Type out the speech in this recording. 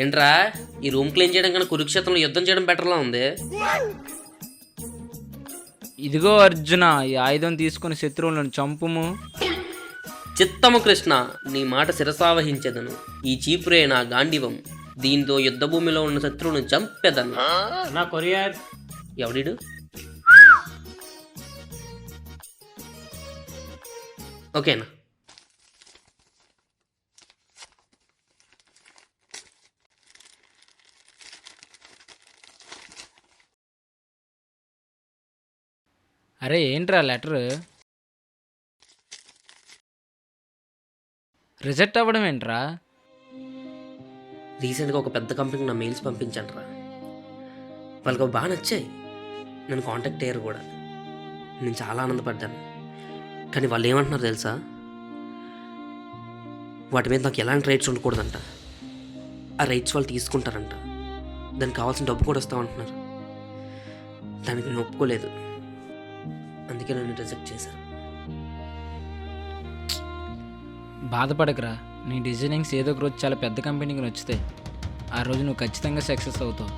ఏంట్రా ఈ room clean చేయడం కన్నా కురుక్షేత్రంలో యుద్ధం చేయడం బెటర్లా ఉంది. ఇదిగో అర్జున, ఈ ఆయుధం తీసుకుని శత్రువులను చంపుము. చిత్తము కృష్ణ, నీ మాట శిరసావహించెదను. ఈ చీపురే నా గాండివం, దీంతో యుద్ధ భూమిలో ఉన్న శత్రువును చంపెదను. నా కొరియర్. ఎవడిడు? ఓకేనా? అరే ఏంట్రా లెటర్ రిజెక్ట్ అవ్వడం ఏంట్రా? రీసెంట్గా ఒక పెద్ద కంపెనీకి నా మెయిల్స్ పంపించాను రా. వాళ్ళకి అవి బాగా నచ్చాయి, నన్ను కాంటాక్ట్ అయ్యారు కూడా. నేను చాలా ఆనందపడ్డాను. కానీ వాళ్ళు ఏమంటున్నారు తెలుసా? వాటి మీద నాకు ఎలాంటి రైట్స్ ఉండకూడదంట. ఆ రైట్స్ వాళ్ళు తీసుకుంటారంట. దానికి కావాల్సిన డబ్బు కూడా వస్తామంటున్నారు. దానికి నేను ఒప్పుకోలేదు, అందుకే నన్ను రిజెక్ట్ చేశారు. బాధపడకురా, నీ డిజైనింగ్స్ ఏదో ఒక రోజు చాలా పెద్ద కంపెనీకి నచ్చుతాయి. ఆ రోజు నువ్వు ఖచ్చితంగా సక్సెస్ అవుతావు.